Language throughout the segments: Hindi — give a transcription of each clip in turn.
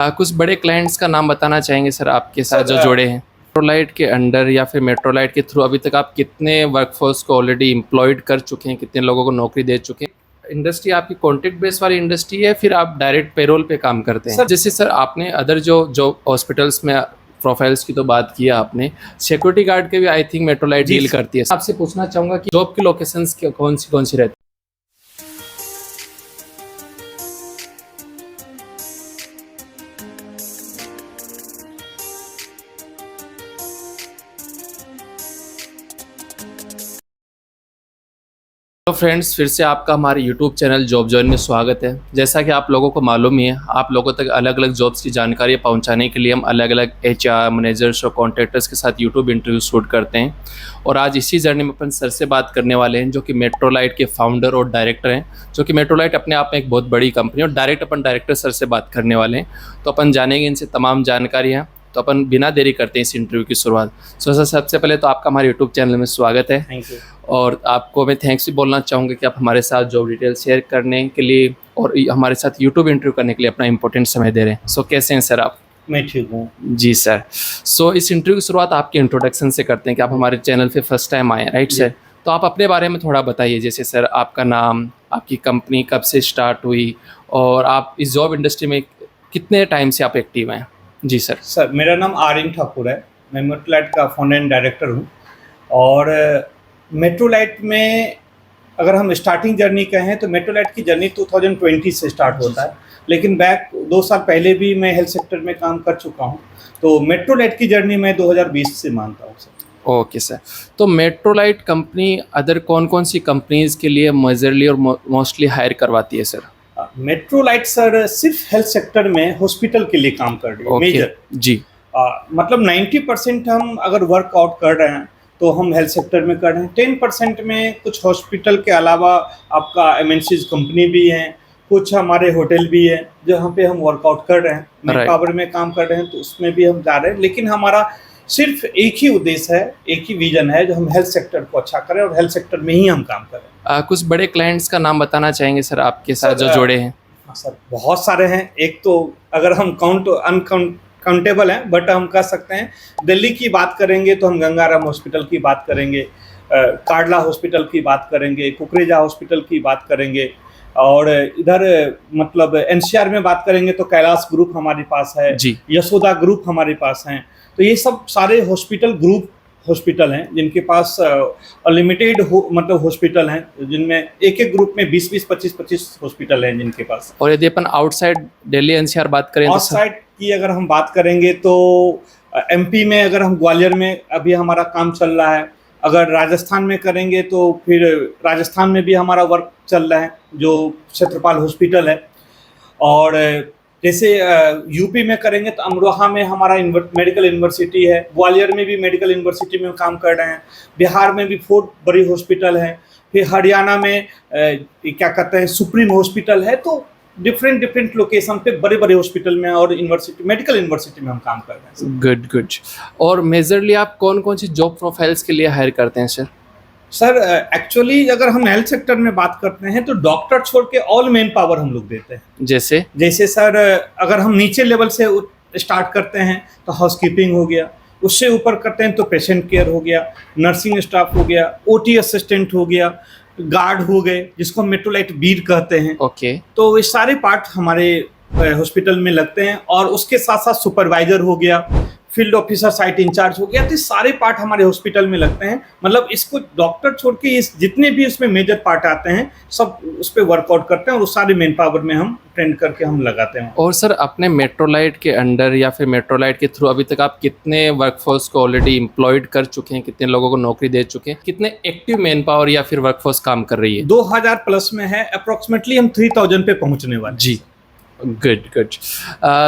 कुछ बड़े क्लाइंट्स का नाम बताना चाहेंगे सर आपके साथ जो सर जुड़े हैं मेट्रोलाइट के अंडर या फिर मेट्रोलाइट के थ्रू अभी तक आप कितने वर्कफोर्स को ऑलरेडी एम्प्लॉयड कर चुके हैं, कितने लोगों को नौकरी दे चुके हैं? इंडस्ट्री आपकी कॉन्ट्रैक्ट बेस वाली इंडस्ट्री है, फिर आप डायरेक्ट पेरोल पे काम करते हैं? सर जैसे सर आपने अदर जो जो हॉस्पिटल्स में प्रोफाइल्स की तो बात किया आपने, सिक्योरिटी गार्ड के भी आई थिंक मेट्रोलाइट जी डील सर। करती है। आपसे पूछना चाहूँगा कि जॉब की लोकेशंस कौन सी रहती है? तो फ्रेंड्स, फिर से आपका हमारे यूट्यूब चैनल जॉब जॉइन में स्वागत है। जैसा कि आप लोगों को मालूम ही है, आप लोगों तक अलग अलग जॉब्स की जानकारी पहुंचाने के लिए हम अलग अलग एचआर मैनेजर्स और कॉन्ट्रैक्टर्स के साथ यूट्यूब इंटरव्यू शूट करते हैं। और आज इसी जर्नी में अपन सर से बात करने वाले हैं, जो कि मेट्रोलाइट के फाउंडर और डायरेक्टर हैं। जो कि मेट्रोलाइट अपने आप में एक बहुत बड़ी कंपनी है और डायरेक्ट अपन डायरेक्टर सर से बात करने वाले हैं। तो अपन जानेंगे इनसे तमाम जानकारियाँ। तो अपन बिना देरी करते हैं इस इंटरव्यू की शुरुआत। सो सर, सबसे पहले तो आपका हमारे यूट्यूब चैनल में स्वागत है। Thank you. और आपको मैं थैंक्स भी बोलना चाहूँगा कि आप हमारे साथ जॉब डिटेल शेयर करने के लिए और हमारे साथ यूट्यूब इंटरव्यू करने के लिए अपना इंपॉर्टेंट समय दे रहे हैं। सो कैसे हैं सर आप? मैं ठीक हूँ। जी सर। सो इस इंटरव्यू की शुरुआत आपके इंट्रोडक्शन से करते हैं कि आप हमारे चैनल पे फर्स्ट टाइम आए हैं, राइट सर? तो आप अपने बारे में थोड़ा बताइए, जैसे सर आपका नाम, आपकी कंपनी कब से स्टार्ट हुई और आप इस जॉब इंडस्ट्री में कितने टाइम से आप एक्टिव हैं? जी सर। सर मेरा नाम आर्यन ठाकुर है। मैं मेट्रोलाइट का फाउंडर एंड डायरेक्टर हूँ। और मेट्रोलाइट में अगर हम स्टार्टिंग जर्नी कहें तो मेट्रोलाइट की जर्नी 2020 से स्टार्ट होता है, लेकिन बैक 2 साल पहले भी मैं हेल्थ सेक्टर में काम कर चुका हूँ। तो मेट्रोलाइट की जर्नी मैं 2020 से मानता हूँ सर। Okay sir. तो मेट्रोलाइट कंपनी अदर कौन कौन सी कंपनीज के लिए मेजरली और मोस्टली हायर करवाती है सर? मेट्रोलाइट सर सिर्फ हेल्थ सेक्टर में हॉस्पिटल के लिए काम कर रही है, ओके मेजर। जी। मतलब 90% हम अगर वर्कआउट कर रहे हैं तो हम हेल्थ सेक्टर में कर रहे हैं। 10% में कुछ हॉस्पिटल के अलावा आपका एमएनसीज कंपनी भी हैं, कुछ हमारे होटल भी हैं जहाँ पे हम वर्कआउट कर रहे हैं। मैन पावर में काम कर रहे हैं तो उसमें भी हम जा रहे हैं, लेकिन हमारा सिर्फ एक ही उद्देश्य है, एक ही विजन है, जो हम हेल्थ सेक्टर को अच्छा करें और हेल्थ सेक्टर में ही हम काम करें। कुछ बड़े क्लाइंट्स का नाम बताना चाहेंगे सर आपके साथ जो जुड़े हैं? हाँ सर, बहुत सारे हैं। एक तो अगर हम काउंटेबल हैं, बट हम कह सकते हैं दिल्ली की बात करेंगे तो हम गंगाराम हॉस्पिटल की बात करेंगे, कार्डला हॉस्पिटल की बात करेंगे, कुकरेजा हॉस्पिटल की बात करेंगे, और इधर मतलब एनसीआर में बात करेंगे तो कैलाश ग्रुप हमारे पास है जी। यशोदा ग्रुप हमारे पास हैं। तो ये सब सारे हॉस्पिटल हैं जिनके पास लिमिटेड मतलब हॉस्पिटल हैं, जिनमें एक एक ग्रुप में 20-20, 25-25 हॉस्पिटल हैं जिनके पास। और यदि अपन आउटसाइड दिल्ली एनसीआर बात करें तो आउटसाइड की अगर हम बात करेंगे तो एमपी में अगर हम ग्वालियर में अभी हमारा काम चल रहा है। अगर राजस्थान में करेंगे तो फिर राजस्थान में भी हमारा वर्क चल रहा है, जो क्षेत्रपाल हॉस्पिटल है। और जैसे यूपी में करेंगे तो अमरोहा में हमारा मेडिकल यूनिवर्सिटी है, ग्वालियर में भी मेडिकल यूनिवर्सिटी में काम कर रहे हैं, बिहार में भी 4 बड़ी हॉस्पिटल है, फिर हरियाणा में क्या कहते हैं सुप्रीम हॉस्पिटल है। तो डिफरेंट लोकेशन पे बड़े बड़े हॉस्पिटल में और यूनिवर्सिटी मेडिकल यूनिवर्सिटी में हम काम कर रहे हैं। गुड। और मेजरली आप कौन कौन सी जॉब प्रोफाइल्स के लिए हायर करते हैं सर? सर एक्चुअली अगर हम हेल्थ सेक्टर में बात करते हैं तो डॉक्टर छोड़ के ऑल मैन पावर हम लोग देते हैं। जैसे सर अगर हम नीचे लेवल से स्टार्ट करते हैं तो हाउसकीपिंग हो गया, उससे ऊपर करते हैं तो पेशेंट केयर हो गया, नर्सिंग स्टाफ हो गया, ओटी असिस्टेंट हो गया, गार्ड हो गए जिसको हम मेट्रोलाइट बीड कहते हैं। ओके। तो ये सारे पार्ट हमारे हॉस्पिटल में लगते हैं। और उसके साथ साथ सुपरवाइजर हो गया, फील्ड ऑफिसर, साइट इंचार्ज हो गया, तो सारे पार्ट हमारे हॉस्पिटल में लगते हैं। मतलब इसको डॉक्टर छोड़ के इस जितने भी उसमें मेजर पार्ट आते हैं सब उस पर वर्कआउट करते हैं और उस सारे मैन पावर में हम ट्रेंड करके हम लगाते हैं। और सर अपने मेट्रोलाइट के अंडर या फिर मेट्रोलाइट के थ्रू अभी तक आप कितने वर्कफोर्स को ऑलरेडी एम्प्लॉयड कर चुके हैं, कितने लोगों को नौकरी दे चुके हैं, कितने एक्टिव मैन पावर या फिर वर्कफोर्स काम कर रही है? 2000 प्लस में है, अप्रोक्सीमेटली हम 3000 पे पहुंचने वाले। जी। गुड।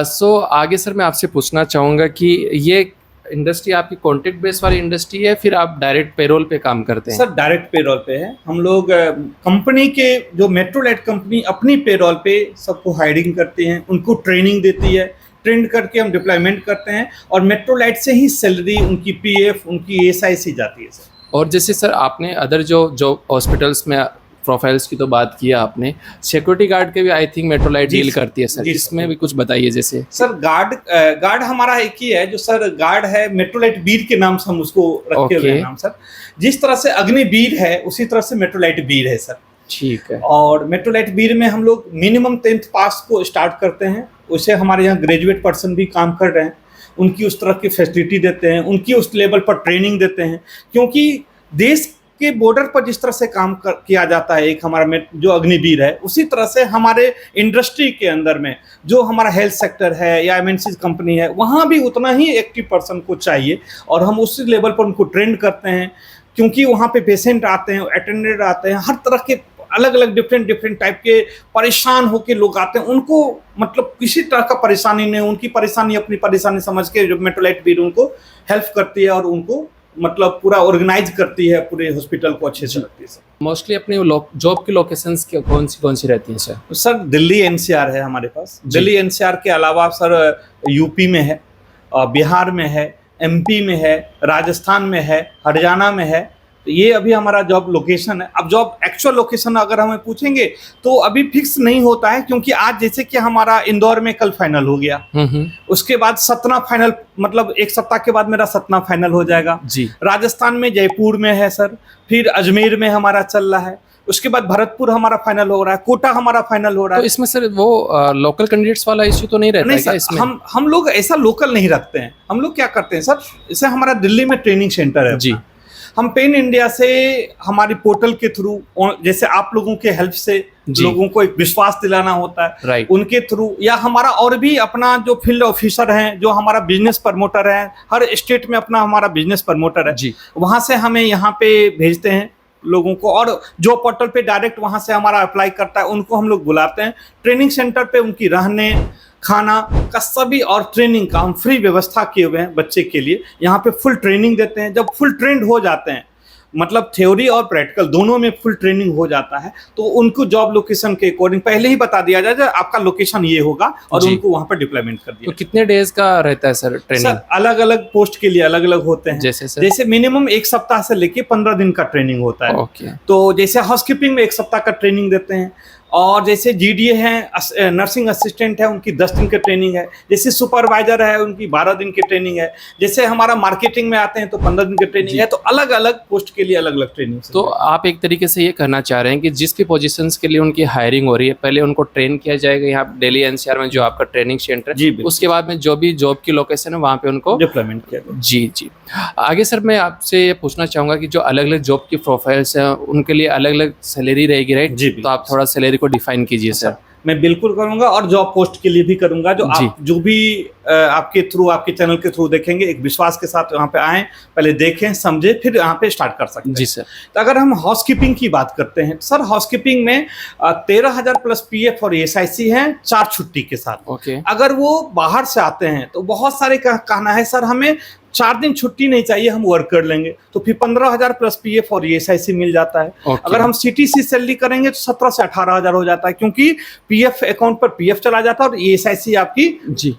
सो आगे सर मैं आपसे पूछना चाहूँगा कि ये इंडस्ट्री आपकी कॉन्ट्रैक्ट बेस वाली इंडस्ट्री है, फिर आप डायरेक्ट पेरोल पे काम करते हैं? सर डायरेक्ट पेरोल पे है। हम लोग कंपनी के जो मेट्रोलाइट कंपनी अपनी पेरोल पे सबको हायरिंग करती हैं, उनको ट्रेनिंग देती है, ट्रेंड करके हम डिप्लॉयमेंट करते हैं और मेट्रोलाइट से ही सैलरी, उनकी पीएफ, उनकी एसआईसी जाती है सर। और जैसे सर आपने अदर जो हॉस्पिटल्स में प्रोफाइल्स की तो बात किया आपने, सिक्योरिटी गार्ड के भी आई थिंक मेट्रोलाइट जी डील सर, करती है सर, जी इसमें सर। भी कुछ बताइए जैसे। सर गार्ड हमारा एक ही है जो सर गार्ड है, मेट्रोलाइट वीर के नाम से हम उसको रखे हुए हैं ओके। नाम सर। जिस तरह से अग्निवीर है उसी तरह से मेट्रोलाइट वीर है सर। ठीक है। और मेट्रोलाइट वीर में हम लोग मिनिमम 10th पास को स्टार्ट करते हैं, उसे हमारे यहाँ ग्रेजुएट पर्सन भी काम कर रहे हैं, उनकी उस तरह की फैसिलिटी देते हैं, उनकी उस लेवल पर ट्रेनिंग देते हैं, क्योंकि देश के बॉर्डर पर जिस तरह से किया जाता है एक हमारा जो अग्निवीर है, उसी तरह से हमारे इंडस्ट्री के अंदर में जो हमारा हेल्थ सेक्टर है या एमएनसी कंपनी है, वहाँ भी उतना ही एक्टिव पर्सन को चाहिए और हम उस लेवल पर उनको ट्रेन करते हैं, क्योंकि वहाँ पे पेशेंट आते हैं, अटेंडेंट आते हैं, हर तरह के अलग अलग डिफरेंट टाइप के परेशान होकर लोग आते हैं, उनको मतलब किसी तरह का परेशानी नहीं, उनकी परेशानी अपनी परेशानी समझ के जो मेट्रोलाइट वीर उनको हेल्प करती है और उनको मतलब पूरा ऑर्गेनाइज करती है, पूरे हॉस्पिटल को अच्छे से रखती है सर। मोस्टली अपनी जॉब की लोकेशंस कौन सी रहती हैं सर? सर दिल्ली एनसीआर है हमारे पास, दिल्ली एनसीआर के अलावा सर यूपी में है, बिहार में है, एमपी में है, राजस्थान में है, हरियाणा में है। तो ये अभी हमारा जॉब लोकेशन है। अब जॉब एक्चुअल लोकेशन अगर हमें पूछेंगे तो अभी फिक्स नहीं होता है, क्योंकि आज जैसे कि हमारा इंदौर में कल फाइनल हो गया, उसके बाद सतना फाइनल, मतलब एक सप्ताह के बाद मेरा सतना फाइनल हो जाएगा जी। राजस्थान में जयपुर में है सर, फिर अजमेर में हमारा चल रहा है, उसके बाद भरतपुर हमारा फाइनल हो रहा है, कोटा हमारा फाइनल हो रहा है। तो इसमें सर वो लोकल कैंडिडेट्स वाला इश्यू तो नहीं रहता नहीं है क्या सर, इसमें? हम लोग ऐसा लोकल नहीं रखते हैं। हम लोग क्या करते हैं सर, जैसे हमारा दिल्ली में ट्रेनिंग सेंटर है जी, हम पेन इंडिया से हमारी पोर्टल के थ्रू, जैसे आप लोगों के हेल्प से लोगों को एक विश्वास दिलाना होता है, राइट, उनके थ्रू, या हमारा और भी अपना जो फील्ड ऑफिसर हैं, जो हमारा बिजनेस प्रमोटर है, हर स्टेट में अपना हमारा बिजनेस प्रमोटर है जी, वहां से हमें यहाँ पे भेजते हैं लोगों को, और जो पोर्टल पे डायरेक्ट वहां से हमारा अप्लाई करता है उनको हम लोग बुलाते हैं ट्रेनिंग सेंटर पे, उनकी रहने खाना का सभी और ट्रेनिंग का हम फ्री व्यवस्था किए हुए हैं बच्चे के लिए। यहाँ पे फुल ट्रेनिंग देते हैं। जब फुल ट्रेंड हो जाते हैं, मतलब थ्योरी और प्रैक्टिकल दोनों में फुल ट्रेनिंग हो जाता है, तो उनको जॉब लोकेशन के अकॉर्डिंग पहले ही बता दिया जाए आपका लोकेशन ये होगा, और उनको वहां पर डिप्लॉयमेंट कर दिया। तो कितने डेज का रहता है सर ट्रेनिंग? सर अलग अलग पोस्ट के लिए अलग अलग होते हैं। जैसे मिनिमम 1 सप्ताह से लेके 15 दिन का ट्रेनिंग होता है। ओके। तो जैसे हाउसकीपिंग में 1 सप्ताह का ट्रेनिंग देते हैं, और जैसे जीडीए है, नर्सिंग असिस्टेंट है, उनकी 10 दिन की ट्रेनिंग है, जैसे सुपरवाइजर है उनकी 12 दिन की ट्रेनिंग है, जैसे हमारा मार्केटिंग में आते हैं तो 15 दिन की ट्रेनिंग है। तो अलग अलग पोस्ट के लिए अलग अलग ट्रेनिंग। तो आप एक तरीके से ये कहना चाह रहे हैं कि जिस भी पोजीशंस के लिए उनकी हायरिंग हो रही है, पहले उनको ट्रेन किया जाएगा यहाँ दिल्ली एनसीआर में जो आपका ट्रेनिंग सेंटर है, उसके बाद में जो भी जॉब की लोकेशन है वहाँ पे उनको डिप्लॉयमेंट किया जाएगा। जी जी। आगे सर मैं आपसे ये पूछना चाहूँगा कि जो अलग अलग जॉब की प्रोफाइल्स हैं उनके लिए अलग अलग सैलरी रहेगी, राइट? जी, तो आप थोड़ा सैलरी को डिफाइन कीजिए सर। मैं बिल्कुल करूंगा, और जॉब पोस्ट के लिए भी करूंगा। जो भी आपके थ्रू, आपके चैनल के थ्रू देखेंगे, एक विश्वास के साथ यहाँ पे आएं, पहले देखें समझे, फिर यहाँ पे स्टार्ट कर सकते हैं। जी सर। तो अगर हम हाउसकीपिंग की बात करते हैं सर, हाउसकीपिंग में 13,000 प्लस पीएफ और एसआईसी है 4 छुट्टी के साथ। ओके। अगर वो बाहर से आते हैं तो बहुत सारे कहना है सर हमें 4 दिन छुट्टी नहीं चाहिए, हम वर्क कर लेंगे, तो फिर 15,000 प्लस पीएफ और एसआईसी मिल जाता है। अगर हम सीटीसी सैलरी करेंगे तो 17 से 18,000 हो जाता है, क्योंकि पीएफ अकाउंट पर पीएफ चला जाता है और एसआईसी आपकी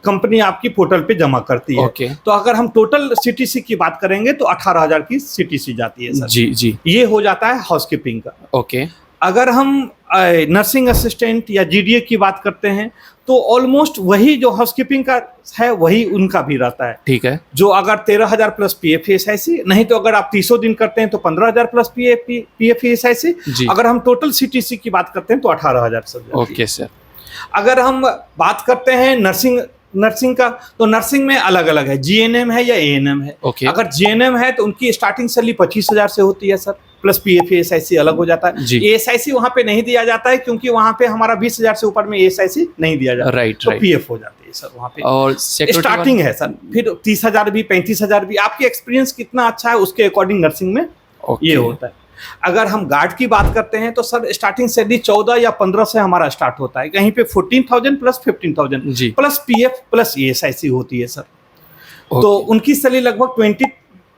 कंपनी आपकी पोर्टल पे जमा करती है। तो अगर हम टोटल सीटीसी की बात करेंगे तो 18,000 की सीटीसी जाती है सर। जी जी। ये हो जाता है हाउसकीपिंग का। ओके। अगर हम नर्सिंग असिस्टेंट या जीडीए की बात करते हैं तो ऑलमोस्ट वही जो हाउसकीपिंग का है वही उनका भी रहता है। ठीक है। जो अगर 13,000 प्लस पीएफ एसआईसी, नहीं तो अगर आप 300 दिन करते हैं तो 15,000 प्लस पीएफ एसआईसी। अगर हम टोटल सीटीसी की बात करते हैं तो 18,000 सर। Okay sir. अगर हम बात करते हैं नर्सिंग का, तो नर्सिंग में अलग अलग है, जीएनएम है या एएनएम है। अगर जीएनएम है तो उनकी स्टार्टिंग सैलरी 25,000 से होती है सर, प्लस पीएफ एसआईसी अलग हो जाता है। एसआईसी वहां पे नहीं दिया जाता है, क्योंकि वहां पे हमारा 20,000 से ऊपर में एसआईसी नहीं दिया जाता। राइट। तो पीएफ हो जाती है सर वहां पे। और स्टार्टिंग है सर, फिर 30,000 भी 35,000 भी, आपकी एक्सपीरियंस कितना अच्छा है उसके अकॉर्डिंग नर्सिंग में ये होता है। अगर हम गार्ड की बात करते हैं तो सर स्टार्टिंग सैलरी 14 या 15 से हमारा स्टार्ट होता है, कहीं पे 14,000 plus 15,000 plus PF plus SIC होती है सर। तो उनकी सैलरी लगभग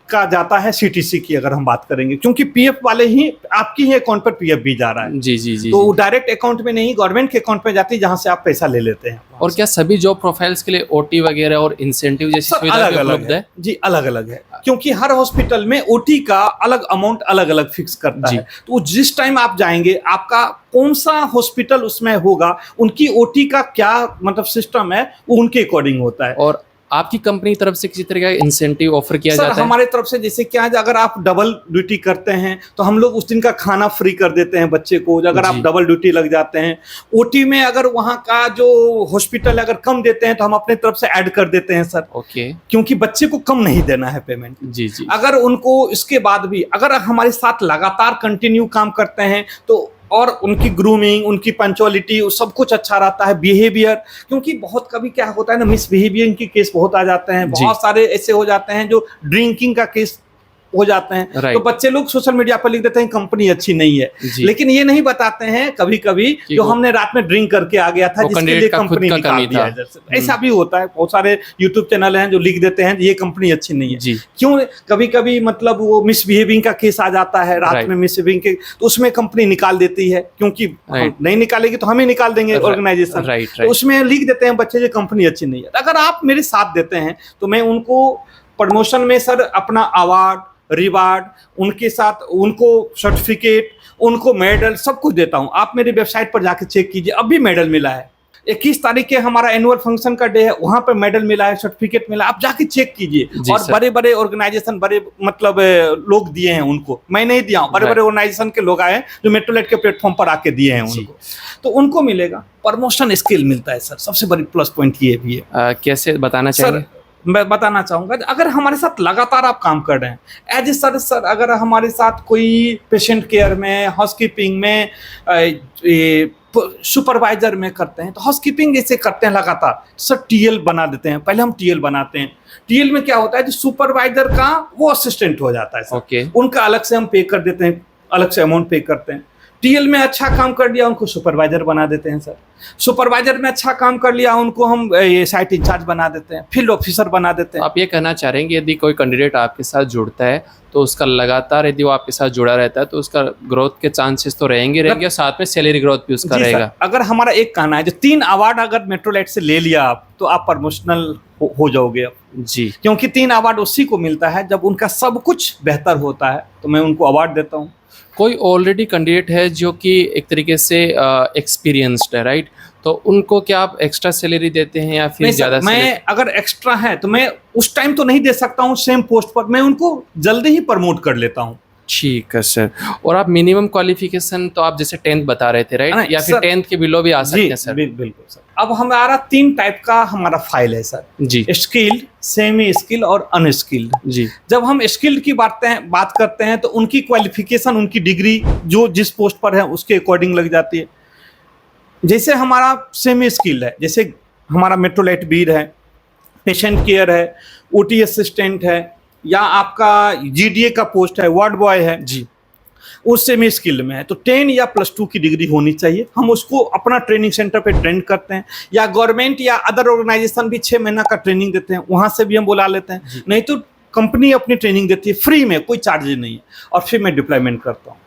का जाता है सीटीसी की, अगर हम बात करेंगे, क्योंकि पीएफ वाले ही आपकी ही अकाउंट पर पीएफ भी जा रहा है। जी जी जी। तो डायरेक्ट अकाउंट में नहीं, गवर्नमेंट के अकाउंट में जाती है, जहां से आप पैसा ले लेते हैं। और क्या सभी जॉब प्रोफाइल्स के लिए ओटी वगैरह और इंसेंटिव जैसी सर सुविधा अलग भी अलग उपलब्ध है? जी, अलग अलग है, क्योंकि हर हॉस्पिटल में ओटी का अलग अमाउंट अलग अलग फिक्स करता जी। है। तो जिस टाइम आप जाएंगे, आपका कौन सा हॉस्पिटल उसमें होगा, उनकी ओटी का क्या मतलब सिस्टम है, वो उनके अकॉर्डिंग होता है। और आपकी कंपनी की तरफ से किसी तरह का इंसेंटिव ऑफर किया सर जाता है? हमारे तरफ से जैसे क्या है, अगर आप डबल ड्यूटी करते हैं तो हम लोग उस दिन का खाना फ्री कर देते हैं बच्चे को। अगर आप जी। डबल ड्यूटी लग जाते हैं, ओटी में अगर वहाँ का जो हॉस्पिटल अगर कम देते हैं तो हम अपने तरफ से ऐड कर देते हैं सर, ओके। क्योंकि बच्चे को कम नहीं देना है पेमेंट। जी जी। अगर उनको इसके बाद भी अगर हमारे साथ लगातार कंटिन्यू काम करते हैं तो, और उनकी ग्रूमिंग, उनकी पंचुअलिटी, सब कुछ अच्छा रहता है, बिहेवियर, क्योंकि बहुत कभी क्या होता है ना, मिसबिहेवियरिंग के केस बहुत आ जाते हैं, जी। बहुत सारे ऐसे हो जाते हैं जो ड्रिंकिंग का केस हो जाते हैं। Right. तो बच्चे लोग सोशल मीडिया पर लिख देते हैं कंपनी अच्छी नहीं है, जी। लेकिन ये नहीं बताते हैं कभी कभी कि जो वो- हमने रात में ड्रिंक करके आ गया था, वो जिसके candidate लिए का खुद कंपनी का निकाल कमी दिया था। है। जैसे ऐसा भी होता है, बहुत सारे यूट्यूब चैनल हैं जो लिख देते हैं ये कंपनी अच्छी नहीं है। जी। क्यों? कभी कभी मतलब वो मिसबिहेविंग का केस आ जाता है रात Right. में, मिसबिहेविंग के, तो उसमें कंपनी निकाल देती है, क्योंकि हम Right. नहीं निकालेगी तो हम ही निकाल देंगे ऑर्गेनाइजेशन। राइट तो राइट। उसमें लिख देते हैं बच्चे ये कंपनी अच्छी नहीं है। अगर आप मेरे साथ देते हैं तो मैं उनको प्रमोशन में सर अपना अवार्ड, रिवार्ड, उनके साथ उनको सर्टिफिकेट, उनको मेडल, सब कुछ देता हूं। आप मेरी वेबसाइट पर जाके चेक कीजिए, अभी मेडल मिला है। 21 तारीख के हमारा एनुअल फंक्शन का डे है, वहां पर मेडल मिला है, सर्टिफिकेट मिला है, आप जाके चेक कीजिए। जी और सर। बड़े बड़े ऑर्गेनाइजेशन, बड़े मतलब लोग दिए हैं उनको, मैं नहीं दिया हूं, बड़े बड़े ऑर्गेनाइजेशन के लोग आए हैं जो मेट्रोलेट के प्लेटफॉर्म पर आके दिए हैं जी। उनको, तो उनको मिलेगा। प्रमोशन स्किल मिलता है सर, सबसे बड़ी प्लस पॉइंट ये भी है। कैसे बताना सर चाहेंगे? मैं बताना चाहूंगा, अगर हमारे साथ लगातार आप काम कर रहे हैं एज ए सर, अगर हमारे साथ कोई पेशेंट केयर में, हाउसकीपिंग में, सुपरवाइजर में करते हैं, तो हाउसकीपिंग जैसे करते हैं लगातार, सर टीएल बना देते हैं। पहले हम टीएल बनाते हैं। टीएल में क्या होता है, जो सुपरवाइजर का वो असिस्टेंट हो जाता है सर। ओके। उनका अलग से हम पे कर देते हैं, अलग से अमाउंट पे करते हैं। टीएल में अच्छा काम कर लिया उनको सुपरवाइजर बना देते हैं सर। सुपरवाइजर में अच्छा काम कर लिया उनको हम ये साइट इंचार्ज बना देते हैं, फील्ड ऑफिसर बना देते तो हैं। आप ये कहना चाह रहे हैं कि यदि कोई कैंडिडेट आपके साथ जुड़ता है तो उसका लगातार, यदि वो आपके साथ जुड़ा रहता है तो उसका ग्रोथ के चांसेस तो रहेंगे और साथ में सैलरी ग्रोथ भी उसका जी सर, रहेगा। अगर हमारा एक कहना है, जो 3 अवार्ड अगर मेट्रोलाइट से ले लिया आप तो आप प्रमोशनल हो जाओगे अब। जी। क्योंकि 3 अवार्ड उसी को मिलता है जब उनका सब कुछ बेहतर होता है, तो मैं उनको अवार्ड देता हूँ। कोई ऑलरेडी कैंडिडेट है जो कि एक तरीके से एक्सपीरियंस्ड है, राइट, तो उनको क्या आप एक्स्ट्रा सैलरी देते हैं या फिर नहीं सर, ज़्यादा मैं अगर एक्स्ट्रा है तो मैं उस टाइम तो नहीं दे सकता हूँ सेम पोस्ट पर, मैं उनको जल्दी ही प्रमोट कर लेता हूँ। ठीक है सर। और आप मिनिमम क्वालिफिकेशन तो आप जैसे 10th बता रहे थे, राइट, नहीं, या फिर सर, 10th के बिलो भी आ सकते हैं सर? बिल्कुल सर। अब हमारा 3 टाइप का हमारा फाइल है सर, जी स्किल्ड, सेमी स्किल और अनस्किल्ड। जी। जब हम स्किल्ड की बात करते हैं तो उनकी क्वालिफिकेशन, उनकी डिग्री जो जिस पोस्ट पर है उसके अकॉर्डिंग लग जाती है। जैसे हमारा सेमी स्किल्ड है, जैसे हमारा मेट्रोलाइट बीर है, पेशेंट केयर है, ओटी असिस्टेंट है, या आपका जीडीए का पोस्ट है, वार्ड बॉय है जी। उस सेमी स्किल्ड में है, तो 10 या +2 की डिग्री होनी चाहिए। हम उसको अपना ट्रेनिंग सेंटर पे ट्रेन करते हैं, या गवर्नमेंट या अदर ऑर्गेनाइजेशन भी 6 महीना का ट्रेनिंग देते हैं, वहाँ से भी हम बुला लेते हैं। नहीं तो कंपनी अपनी ट्रेनिंग देती है फ्री में, कोई चार्ज नहीं है, और फिर मैं डिप्लॉयमेंट करता हूँ।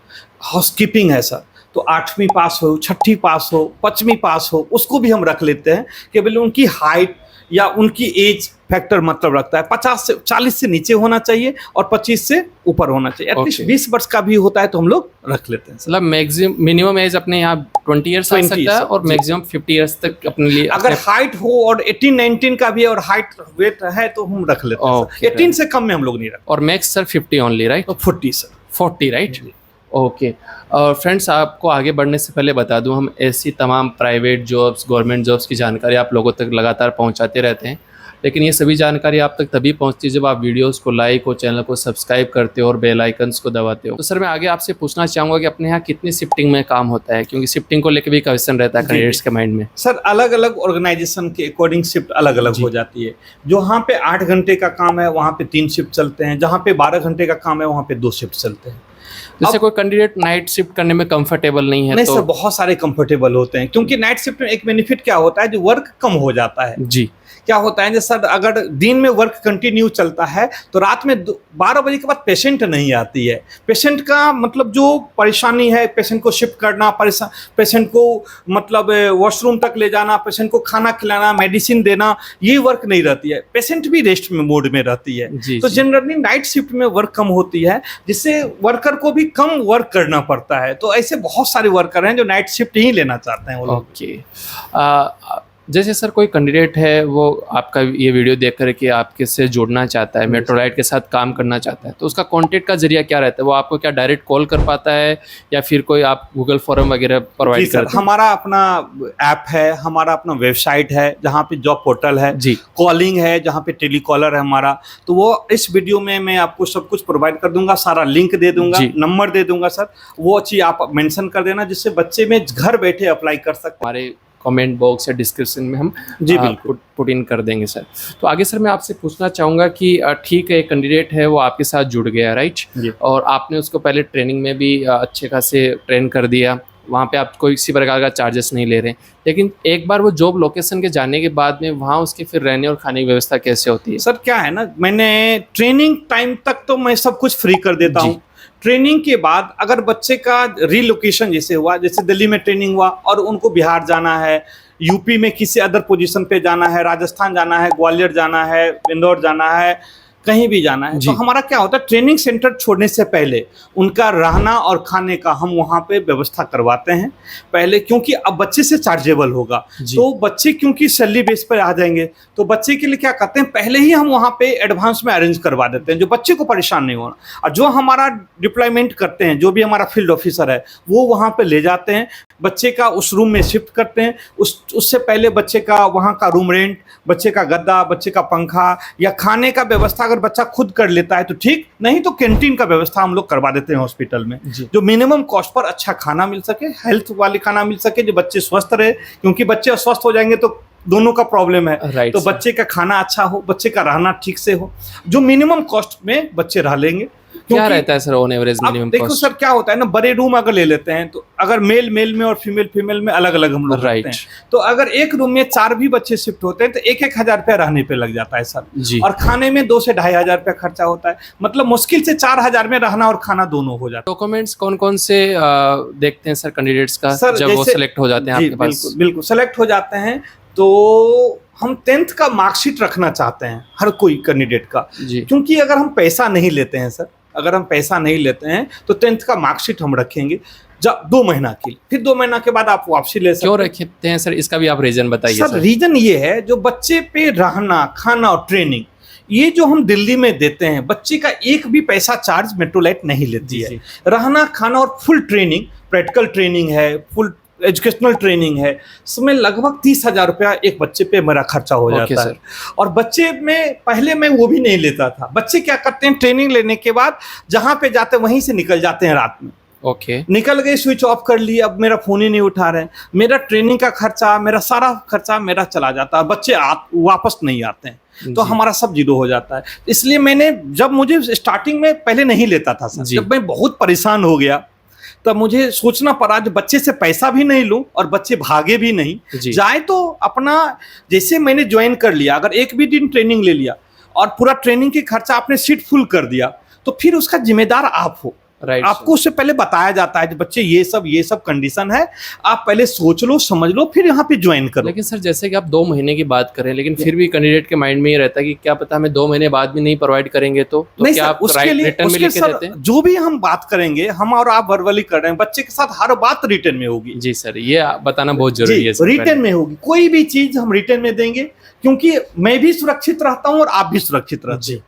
हाउसकीपिंग है सर, तो 8वीं पास हो, 6ठी पास हो, 5वीं पास हो, उसको भी हम रख लेते हैं। केवल उनकी हाइट या उनकी एज फैक्टर मतलब रखता है। 40 से नीचे होना चाहिए और 25 से ऊपर होना चाहिए। एटलीस्ट 20 वर्ष का भी होता है तो हम लोग रख लेते हैं। मतलब मिनिमम एज अपने यहाँ 20 ईयर्स आ सकता है और मैक्सिमम 50 ईयर्स तक अपने लिए। अगर हाइट हो और 18-19 का भी और हाइट वेट है तो हम रख लेते हैं। 18 से कम में हम लोग नहीं रखते। और मैक्स सर 50 ओनली, राइट? तो 40 सर। 40, राइट? ओके। फ्रेंड्स, आपको आगे बढ़ने से पहले बता दूं, हम ऐसी तमाम प्राइवेट जॉब्स, गवर्नमेंट जॉब्स की जानकारी आप लोगों तक लगातार पहुंचाते रहते हैं, लेकिन ये सभी जानकारी आप तक तभी पहुंचती है जब आप वीडियोस को लाइक और चैनल को सब्सक्राइब करते हो और बेल आइकन्स को दबाते हो। तो सर, मैं आगे आपसे पूछना चाहूँगा कि अपने यहाँ कितनी शिफ्टिंग में काम होता है, क्योंकि शिफ्टिंग को लेकर भी क्वेश्चन रहता है कैंडिडेट्स के माइंड में। सर, अलग अलग ऑर्गेनाइजेशन के अकॉर्डिंग शिफ्ट अलग अलग हो जाती है। जहाँ पे 8 घंटे का काम है वहाँ पे 3 शिफ्ट चलते हैं, जहाँ पे 12 घंटे का काम है वहाँ पे 2 शिफ्ट चलते हैं। जैसे कोई कैंडिडेट नाइट शिफ्ट करने में कंफर्टेबल नहीं है नहीं तो? सर, बहुत सारे कंफर्टेबल होते हैं, क्योंकि नाइट शिफ्ट में एक बेनिफिट क्या होता है, जो वर्क कम हो जाता है। जी। क्या होता है, जैसे सर अगर दिन में वर्क कंटिन्यू चलता है तो रात में 12 बजे के बाद पेशेंट नहीं आती है। पेशेंट का मतलब जो परेशानी है, पेशेंट को शिफ्ट करना, पेशेंट को मतलब वॉशरूम तक ले जाना, पेशेंट को खाना खिलाना, मेडिसिन देना, ये वर्क नहीं रहती है। पेशेंट भी रेस्ट में मोड में रहती है। तो जनरली नाइट शिफ्ट में वर्क कम होती है, जिससे वर्कर को भी कम वर्क करना पड़ता है। तो ऐसे बहुत सारे वर्कर हैं जो नाइट शिफ्ट ही लेना चाहते हैं वो लोग। ओके, जैसे सर कोई कैंडिडेट है वो आपका ये वीडियो देख कर के आपके से जुड़ना चाहता है, मेट्रोलाइट के साथ काम करना चाहता है, तो उसका कांटेक्ट का जरिया क्या रहता है? वो आपको क्या डायरेक्ट कॉल कर पाता है या फिर कोई आप गूगल फॉर्म वगैरह प्रोवाइड करते हैं? हमारा अपना ऐप है, हमारा अपना वेबसाइट है जहाँ पे जॉब पोर्टल है जी, कॉलिंग है जहाँ पे टेलीकॉलर है हमारा। तो वो इस वीडियो में मैं आपको सब कुछ प्रोवाइड कर दूंगा, सारा लिंक दे दूंगा, नंबर दे दूंगा सर, वो चीज़ आप मेंशन कर देना जिससे बच्चे में घर बैठे अप्लाई कर सकते। हमारे कमेंट बॉक्स या डिस्क्रिप्शन में हम जी बिल्कुल पुट इन कर देंगे सर। तो आगे सर मैं आपसे पूछना चाहूँगा कि ठीक है, एक कैंडिडेट है वो आपके साथ जुड़ गया, राइट, और आपने उसको पहले ट्रेनिंग में भी अच्छे खासे ट्रेन कर दिया, वहाँ पे आप कोई किसी प्रकार का चार्जेस नहीं ले रहे, लेकिन एक बार वो जॉब लोकेशन के जाने के बाद में वहाँ उसकी फिर रहने और खाने की व्यवस्था कैसे होती है? सर क्या है ना, मैंने ट्रेनिंग टाइम तक तो मैं सब कुछ फ्री कर देता हूँ। ट्रेनिंग के बाद अगर बच्चे का रिलोकेशन जैसे हुआ, जैसे दिल्ली में ट्रेनिंग हुआ और उनको बिहार जाना है, यूपी में किसी अदर पोजीशन पे जाना है, राजस्थान जाना है, ग्वालियर जाना है, इंदौर जाना है, कहीं भी जाना है, तो हमारा क्या होता है, ट्रेनिंग सेंटर छोड़ने से पहले उनका रहना और खाने का हम वहाँ पे व्यवस्था करवाते हैं पहले, क्योंकि अब बच्चे से चार्जेबल होगा। तो बच्चे क्योंकि सैलरी बेस पर आ जाएंगे, तो बच्चे के लिए क्या करते हैं, पहले ही हम वहाँ पे एडवांस में अरेंज करवा देते हैं जो बच्चे को परेशान नहीं होना। और जो हमारा डिप्लॉयमेंट करते हैं, जो भी हमारा फील्ड ऑफिसर है, वो वहाँ पे ले जाते हैं, बच्चे का उस रूम में शिफ्ट करते हैं। उससे पहले बच्चे का वहाँ का रूम रेंट, बच्चे का गद्दा, बच्चे का पंखा या खाने का व्यवस्था अगर बच्चा खुद कर लेता है तो ठीक, नहीं तो कैंटीन का व्यवस्था हम लोग करवा देते हैं हॉस्पिटल में, जो मिनिमम कॉस्ट पर अच्छा खाना मिल सके, हेल्थ वाले खाना मिल सके, जो बच्चे स्वस्थ रहे, क्योंकि बच्चे अस्वस्थ हो जाएंगे तो दोनों का प्रॉब्लम है। तो बच्चे का खाना अच्छा हो, बच्चे का रहना ठीक से हो, जो मिनिमम कॉस्ट में बच्चे रह लेंगे। क्या रहता है सर ऑन एवरेज मिनिमम देखो सर क्या होता है ना, बड़े रूम अगर ले लेते हैं तो अगर मेल में और फीमेल में अलग अलग हम लोग रखते हैं, तो अगर एक रूम में 4 भी बच्चे शिफ्ट होते हैं तो 1,000 रुपया रहने पे लग जाता है सर, और खाने में 2 से 2,500 रुपया खर्चा होता है, मतलब मुश्किल से 4,000 में रहना और खाना दोनों हो जाता है। डॉक्यूमेंट्स कौन कौन से देखते हैं सर कैंडिडेट्स का जब वो सिलेक्ट हो जाते हैं आपके पास? बिल्कुल सेलेक्ट हो जाते हैं तो हम 10th का मार्कशीट रखना चाहते हैं हर कोई कैंडिडेट का, क्योंकि अगर हम पैसा नहीं लेते हैं सर, अगर हम पैसा नहीं लेते हैं तो 10th का मार्कशीट हम रखेंगे 2 महीना के लिए, फिर 2 महीना के बाद आप वापसी ले सकते हैं। क्यों रखते हैं सर, इसका भी आप रीजन बताइए सर। रीजन ये है, जो बच्चे पे रहना, खाना और ट्रेनिंग, ये जो हम दिल्ली में देते हैं, बच्चे का एक भी पैसा चार्ज मेट्रोलाइट नहीं लेती है। रहना, खाना और फुल ट्रेनिंग, प्रैक्टिकल ट्रेनिंग है, फुल एजुकेशनल ट्रेनिंग है, इसमें लगभग 30,000 रुपया एक बच्चे पे मेरा खर्चा हो जाता है। और बच्चे में पहले मैं वो भी नहीं लेता था। बच्चे क्या करते हैं, ट्रेनिंग लेने के बाद जहाँ पे जाते हैं वहीं से निकल जाते हैं रात में। निकल गए, स्विच ऑफ कर लिए, अब मेरा फोन ही नहीं उठा रहे हैं, मेरा ट्रेनिंग का खर्चा, मेरा सारा खर्चा मेरा चला जाता है, बच्चे वापस नहीं आते हैं, तो हमारा सब जीरो हो जाता है। इसलिए मैंने, जब मुझे स्टार्टिंग में पहले नहीं लेता था सर, जब मैं बहुत परेशान हो गया तब मुझे सोचना पड़ा, जो बच्चे से पैसा भी नहीं लूं और बच्चे भागे भी नहीं जाए, तो अपना जैसे मैंने ज्वाइन कर लिया, अगर एक भी दिन ट्रेनिंग ले लिया और पूरा ट्रेनिंग की खर्चा आपने सीट फुल कर दिया, तो फिर उसका जिम्मेदार आप हो। आपको उससे पहले बताया जाता है कि बच्चे ये सब कंडीशन है, आप पहले सोच लो, समझ लो, फिर यहाँ पे ज्वाइन करो। लेकिन सर जैसे कि आप 2 महीने की बात करें, लेकिन फिर भी कैंडिडेट के माइंड में ये रहता है कि क्या पता हमें 2 महीने बाद भी नहीं प्रोवाइड करेंगे, तो नहीं क्या सर, आप उसके लिए देते हैं? जो भी हम बात करेंगे, हम और आप वर्बली कर रहे हैं, बच्चे के साथ हर बात रिटर्न में होगी। जी सर, ये बताना बहुत जरूरी है। रिटर्न में होगी, कोई भी चीज हम रिटर्न में देंगे, क्योंकि मैं भी सुरक्षित रहता हूँ और आप भी सुरक्षित रहते हैं।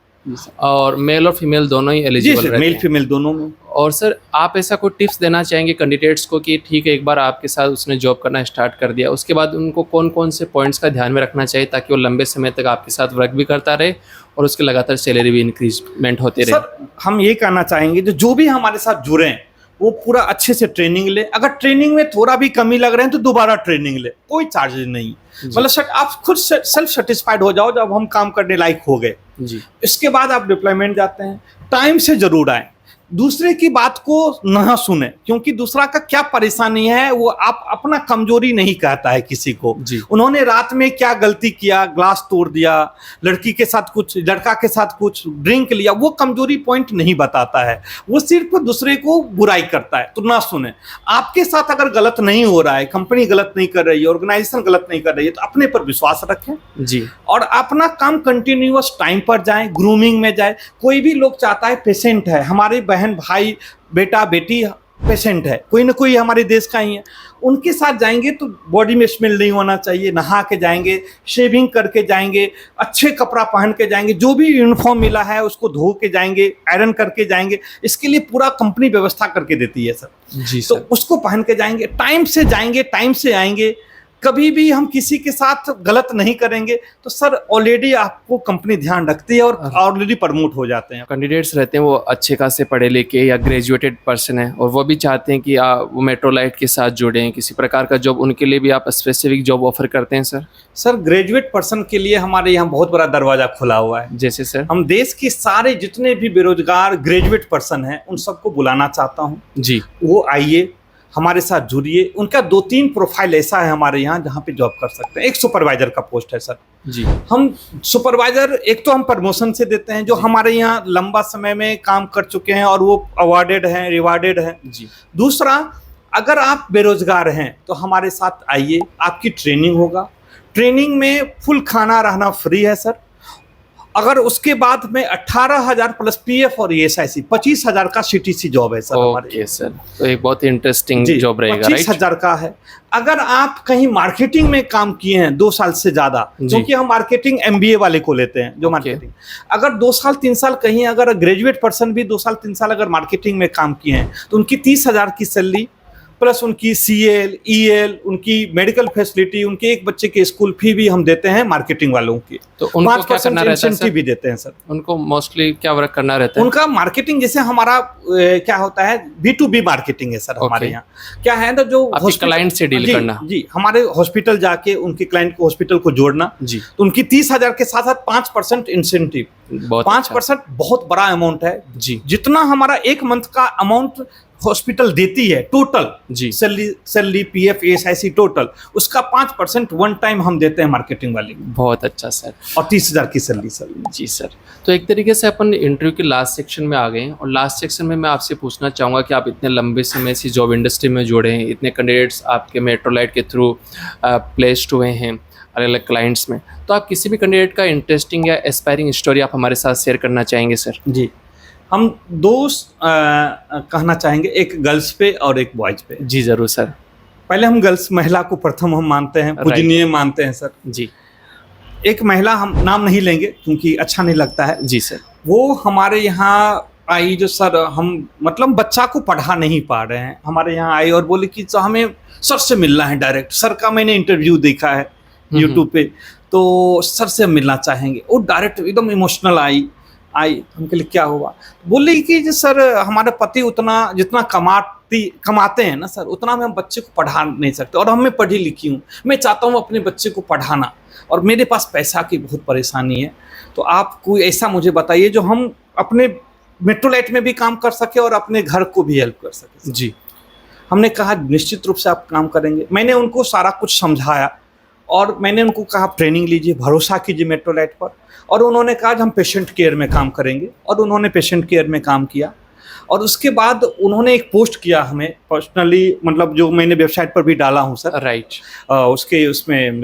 और मेल और फीमेल दोनों ही एलिजिबल रहते हैं? मेल फीमेल दोनों में। और सर आप ऐसा कोई टिप्स देना चाहेंगे कैंडिडेट्स को कि ठीक है, एक बार आपके साथ उसने जॉब करना स्टार्ट कर दिया, उसके बाद उनको कौन कौन से पॉइंट्स का ध्यान में रखना चाहिए ताकि वो लंबे समय तक आपके साथ वर्क भी करता रहे और उसके लगातार सैलरी भी इंक्रीजमेंट होती रहे? सर हम ये कहना चाहेंगे, जो भी हमारे साथ जुड़े हैं वो पूरा अच्छे से ट्रेनिंग ले। अगर ट्रेनिंग में थोड़ा भी कमी लग रहे हैं तो दोबारा ट्रेनिंग ले, कोई चार्जेस नहीं, मतलब आप खुद सेल्फ सेटिस्फाइड हो जाओ जब हम काम करने लायक हो गए। इसके बाद आप डिप्लॉयमेंट जाते हैं, टाइम से जरूर आए। दूसरे की बात को ना सुने, क्योंकि दूसरा का क्या परेशानी है वो आप अपना कमजोरी नहीं कहता है किसी को। जी। उन्होंने रात में क्या गलती किया, ग्लास तोड़ दिया, लड़की के साथ कुछ, लड़का के साथ कुछ ड्रिंक लिया, वो कमजोरी पॉइंट नहीं बताता है, वो सिर्फ दूसरे को बुराई करता है। तो ना सुने। आपके साथ अगर गलत नहीं हो रहा है, कंपनी गलत नहीं कर रही है, ऑर्गेनाइजेशन गलत नहीं कर रही है, तो अपने पर विश्वास रखें जी। और अपना काम कंटिन्यूअस टाइम पर जाएं, ग्रूमिंग में जाए। कोई भी लोग चाहता है, पेशेंट है, हमारे बहन भाई बेटा बेटी पेशेंट है, कोई ना कोई हमारे देश का ही है, उनके साथ जाएंगे तो बॉडी में स्मेल नहीं होना चाहिए, नहा के जाएंगे, शेविंग करके जाएंगे, अच्छे कपड़ा पहन के जाएंगे, जो भी यूनिफॉर्म मिला है उसको धो के जाएंगे, आयरन करके जाएंगे। इसके लिए पूरा कंपनी व्यवस्था करके देती है सर। जी तो सर। उसको पहन के जाएंगे, टाइम से जाएंगे, टाइम से आएंगे। कभी भी हम किसी के साथ गलत नहीं करेंगे तो सर ऑलरेडी आपको कंपनी ध्यान रखती है और ऑलरेडी प्रमोट हो जाते हैं। कैंडिडेट्स रहते हैं वो अच्छे खासे पढ़े लिखे या ग्रेजुएटेड पर्सन है और वो भी चाहते हैं कि वो मेट्रोलाइट के साथ जुड़ें, किसी प्रकार का जॉब, उनके लिए भी आप स्पेसिफिक जॉब ऑफर करते हैं सर? सर ग्रेजुएट पर्सन के लिए हमारे यहाँ बहुत बड़ा दरवाजा खुला हुआ है। जैसे सर? हम देश के सारे जितने भी बेरोजगार ग्रेजुएट पर्सन हैं उन सबको बुलाना चाहता हूँ। जी। वो आइए, हमारे साथ जुड़िए। उनका 2-3 प्रोफाइल ऐसा है हमारे यहाँ जहाँ पे जॉब कर सकते हैं। एक सुपरवाइजर का पोस्ट है सर। जी। हम सुपरवाइजर एक तो हम प्रमोशन से देते हैं, जो हमारे यहाँ लंबा समय में काम कर चुके हैं और वो अवार्डेड हैं, रिवार्डेड हैं। जी। दूसरा, अगर आप बेरोजगार हैं तो हमारे साथ आइए, आपकी ट्रेनिंग होगा। ट्रेनिंग में फुल खाना रहना फ्री है सर। अगर उसके बाद में 18,000 प्लस पीएफ और ईएसआईसी 25,000 का सीटीसी जॉब है सर हमारे। ओके सर, तो एक बहुत ही इंटरेस्टिंग जॉब रहेगा, राइट? 25,000 का है। अगर आप कहीं मार्केटिंग में काम किए हैं 2 साल से ज्यादा, क्योंकि हम मार्केटिंग एमबीए वाले को लेते हैं, जो मार्केटिंग, अगर 2 साल 3 साल कहीं, अगर ग्रेजुएट पर्सन भी 2 साल 3 साल अगर मार्केटिंग में काम किए हैं तो उनकी 30,000 की सैलरी प्लस उनकी सीएल, ईएल, उनकी मेडिकल फैसिलिटी, उनके एक बच्चे के स्कूल फी भी हम देते हैं मार्केटिंग वालों की। तो उनको क्या करना रहता है सर? भी देते हैं सर। उनको मोस्टली क्या वर्क करना रहता है? उनका मार्केटिंग, जैसे हमारा क्या होता है, B2B मार्केटिंग है सर हमारे यहाँ। क्या है ना, जो क्लाइंट से डील करना। जी, हमारे हॉस्पिटल जाके उनके क्लाइंट को, हॉस्पिटल को जोड़ना। जी। तो उनकी 30,000 के साथ साथ 5% इंसेंटिव, 5% बहुत बड़ा अमाउंट है। जी। जितना हमारा एक मंथ का अमाउंट हॉस्पिटल देती है टोटल, जी, सैलरी पीएफ ईएसआईसी टोटल, उसका 5% वन टाइम हम देते हैं मार्केटिंग वाले। बहुत अच्छा सर। और 30,000 की सैलरी सर। जी सर। तो एक तरीके से अपन इंटरव्यू के लास्ट सेक्शन में आ गए हैं और लास्ट सेक्शन में मैं आपसे पूछना चाहूँगा कि आप इतने लंबे समय से जॉब इंडस्ट्री में जुड़े हैं, इतने कैंडिडेट्स आपके मेट्रोलाइट के थ्रू प्लेस्ड हुए हैं अलग अलग क्लाइंट्स में, तो आप किसी भी कैंडिडेट का इंटरेस्टिंग या एस्पायरिंग स्टोरी आप हमारे साथ शेयर करना चाहेंगे सर? जी, हम 2 कहना चाहेंगे, एक गर्ल्स पे और एक बॉयज पे। जी ज़रूर सर। पहले हम गर्ल्स, महिला को प्रथम हम मानते हैं, पूजनीय मानते हैं सर। जी। एक महिला, हम नाम नहीं लेंगे क्योंकि अच्छा नहीं लगता है। जी सर। वो हमारे यहाँ आई, जो सर हम मतलब बच्चा को पढ़ा नहीं पा रहे हैं, हमारे यहाँ आई और बोली कि हमें सर से मिलना है डायरेक्ट। सर का मैंने इंटरव्यू देखा है यूट्यूब पे, तो सर से मिलना चाहेंगे। वो डायरेक्ट एकदम इमोशनल आई। हम के लिए क्या हुआ, बोली कि जो सर हमारे पति उतना जितना कमाते हैं ना सर, उतना में हम बच्चे को पढ़ा नहीं सकते, और हम मैं पढ़ी लिखी हूँ, मैं चाहता हूँ अपने बच्चे को पढ़ाना, और मेरे पास पैसा की बहुत परेशानी है। तो आप कोई ऐसा मुझे बताइए जो हम अपने मेट्रोलाइट में भी काम कर सके और अपने घर को भी हेल्प कर सके। जी। हमने कहा निश्चित रूप से आप काम करेंगे। मैंने उनको सारा कुछ समझाया और मैंने उनको कहा ट्रेनिंग लीजिए, भरोसा कीजिए मेट्रोलाइट पर। और उन्होंने कहा हम पेशेंट केयर में काम करेंगे, और उन्होंने पेशेंट केयर में काम किया। और उसके बाद उन्होंने एक पोस्ट किया हमें पर्सनली, मतलब जो मैंने वेबसाइट पर भी डाला हूँ सर, राइट। उसके उसमें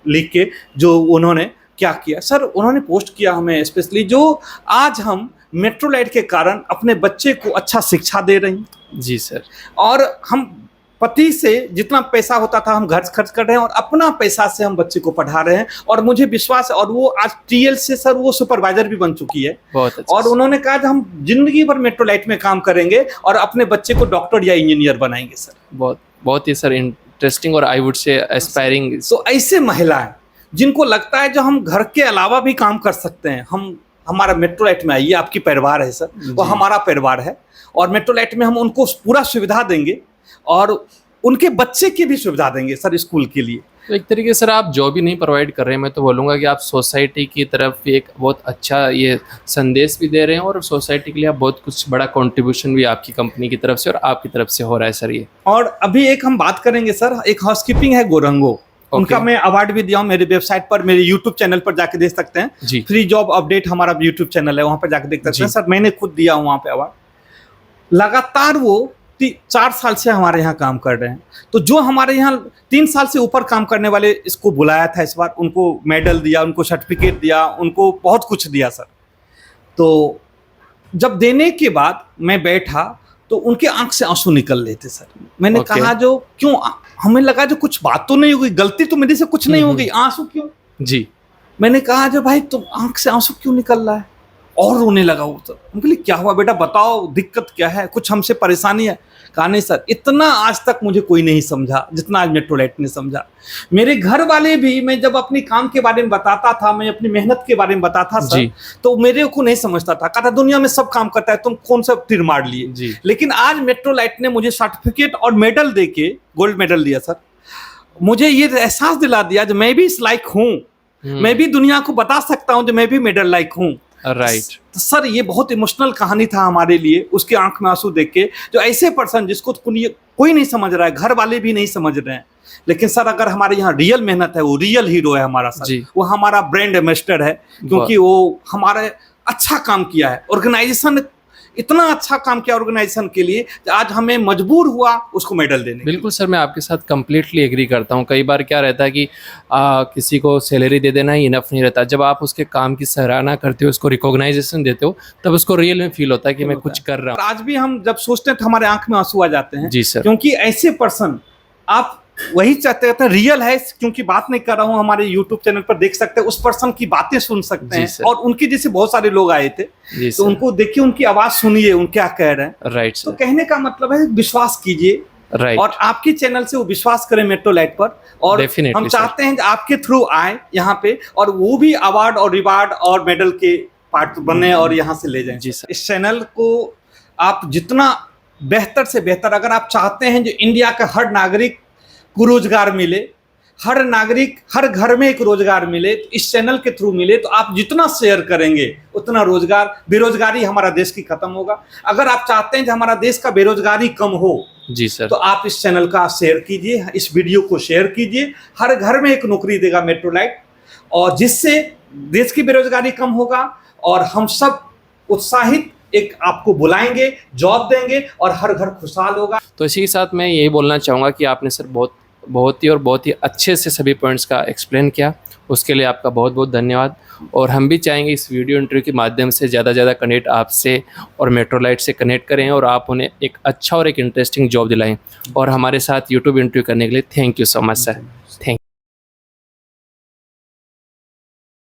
लिख के, जो उन्होंने क्या किया सर, उन्होंने पोस्ट किया हमें स्पेशली, जो आज हम मेट्रोलाइट के कारण अपने बच्चे को अच्छा शिक्षा दे रही हैं। जी सर। और हम पति से जितना पैसा होता था हम घर खर्च कर रहे हैं, और अपना पैसा से हम बच्चे को पढ़ा रहे हैं। और मुझे विश्वास है, और वो आज टीएल से सर वो सुपरवाइजर भी बन चुकी है। बहुत अच्छा। और उन्होंने कहा कि हम जिंदगी भर मेट्रोलाइट में काम करेंगे और अपने बच्चे को डॉक्टर या इंजीनियर बनाएंगे सर। बहुत ही सर इंटरेस्टिंग और आई वुड से एस्पायरिंग। तो ऐसे महिलाएं जिनको लगता है जो हम घर के अलावा भी काम कर सकते हैं, हम हमारा मेट्रोलाइट में आइए, आपकी परिवार है सर, वो हमारा परिवार है। और मेट्रोलाइट में हम उनको पूरा सुविधा देंगे, और उनके बच्चे की भी सुविधा देंगे सर स्कूल के लिए। तो एक तरीके से सर आप जॉब ही नहीं प्रोवाइड कर रहे हैं, मैं तो बोलूँगा कि आप सोसाइटी की तरफ एक बहुत अच्छा ये संदेश भी दे रहे हैं और सोसाइटी के लिए आप बहुत कुछ बड़ा कंट्रीब्यूशन भी आपकी कंपनी की तरफ से और आपकी तरफ से हो रहा है सर ये। और अभी एक हम बात करेंगे सर, एक हाउसकीपिंग है गोरंगो, उनका मैं अवार्ड भी दिया हूँ। मेरे वेबसाइट पर, मेरे यूट्यूब चैनल पर जाके देख सकते हैं जी। फ्री जॉब अपडेट हमारा यूट्यूब चैनल है, वहाँ पर जाके देख सकते हैं सर। मैंने खुद दिया हूँ वहाँ पे अवार्ड। लगातार वो 4 साल से हमारे यहाँ काम कर रहे हैं। तो जो हमारे यहाँ 3 साल से ऊपर काम करने वाले इसको बुलाया था इस बार, उनको मेडल दिया, उनको सर्टिफिकेट दिया, उनको बहुत कुछ दिया सर। तो जब देने के बाद मैं बैठा तो उनके आंख से आंसू निकल रहे थे सर। मैंने कहा जो क्यों, हमें लगा जो कुछ बात तो नहीं हो गई, गलती तो मेरे से कुछ नहीं हो गई, आंसू क्यों? जी। मैंने कहा जो भाई तुम आंख से आंसू क्यों निकल रहा है? और रोने लगा वो सर। उनके लिए क्या हुआ बेटा, बताओ दिक्कत क्या है, कुछ हमसे परेशानी है? कहा नहीं सर, इतना आज तक मुझे कोई नहीं समझा जितना आज मेट्रोलाइट ने समझा। मेरे घर वाले भी, मैं जब अपनी काम के बारे में बताता था, मैं अपनी मेहनत के बारे में बताता सर, तो मेरे को नहीं समझता था। कहा था दुनिया में सब काम करता है, तुम कौन सा तीर मार लिए? लेकिन आज मेट्रोलाइट ने मुझे सर्टिफिकेट और मेडल देके, गोल्ड मेडल दिया सर, मुझे ये एहसास दिला दिया जो मैं भी इस लायक हूँ, मैं भी दुनिया को बता सकता हूँ जो मैं भी मेडल लायक हूँ। राइट। तो सर ये बहुत इमोशनल कहानी था हमारे लिए, उसके आंख में आंसू देख के। जो ऐसे पर्सन जिसको कोई नहीं समझ रहा है, घर वाले भी नहीं समझ रहे हैं, लेकिन सर अगर हमारे यहाँ रियल मेहनत है, वो रियल हीरो है हमारा सर। वो हमारा ब्रांड एम्बेसडर है, क्योंकि वो हमारे अच्छा काम किया है। ऑर्गेनाइजेशन इतना अच्छा काम किया ऑर्गेनाइजेशन के लिए, आज हमें मजबूर हुआ उसको मेडल देने। बिल्कुल सर, मैं आपके साथ कंप्लीटली एग्री करता हूँ। कई बार क्या रहता है कि किसी को सैलरी दे देना ही इनफ नहीं रहता। जब आप उसके काम की सराहना करते हो, उसको रिकॉग्नाइजेशन देते हो, तब उसको रियल में फील होता है कि मैं कुछ कर रहा हूँ। आज भी हम जब सोचते हैं तो हमारे आंख में आंसू आ जाते हैं। जी सर। क्योंकि ऐसे पर्सन आप वही चाहते हैं, रियल है, क्योंकि बात नहीं कर रहा हूँ, हमारे YouTube चैनल पर देख सकते हैं, उस पर्सन की बातें सुन सकते हैं। और उनके जैसे बहुत सारे लोग आए थे, तो उनको देखिए, उनकी आवाज सुनिए, उन क्या कह रहे हैं। राइट। तो कहने का मतलब है विश्वास कीजिए, और आपके चैनल से वो विश्वास करें मेट्रोलाइट पर। और हम चाहते हैं आपके थ्रू आए यहाँ पे, और वो भी अवार्ड और रिवार्ड और मेडल के पार्ट बने और यहाँ से ले जाएं। जी सर। इस चैनल को आप जितना बेहतर से बेहतर, अगर आप चाहते हैं जो इंडिया का हर नागरिक को रोजगार मिले, हर नागरिक, हर घर में एक रोजगार मिले, तो इस चैनल के थ्रू मिले, तो आप जितना शेयर करेंगे उतना रोजगार, बेरोजगारी हमारा देश की खत्म होगा। अगर आप चाहते हैं कि हमारा देश का बेरोजगारी कम हो, जी सर, तो आप इस चैनल का शेयर कीजिए, इस वीडियो को शेयर कीजिए। हर घर में एक नौकरी देगा मेट्रोलाइट, और जिससे देश की बेरोजगारी कम होगा, और हम सब उत्साहित एक आपको बुलाएंगे, जॉब देंगे, और हर घर खुशहाल होगा। तो इसी के साथ मैं यही बोलना चाहूँगा कि आपने सर बहुत ही अच्छे से सभी पॉइंट्स का एक्सप्लेन किया, उसके लिए आपका बहुत बहुत धन्यवाद। और हम भी चाहेंगे इस वीडियो इंटरव्यू के माध्यम से ज़्यादा से ज़्यादा कनेक्ट आपसे और मेट्रोलाइट से कनेक्ट करें, और आप उन्हें एक अच्छा और एक इंटरेस्टिंग जॉब दिलाएं। और हमारे साथ यूट्यूब इंटरव्यू करने के लिए thank you so much sir.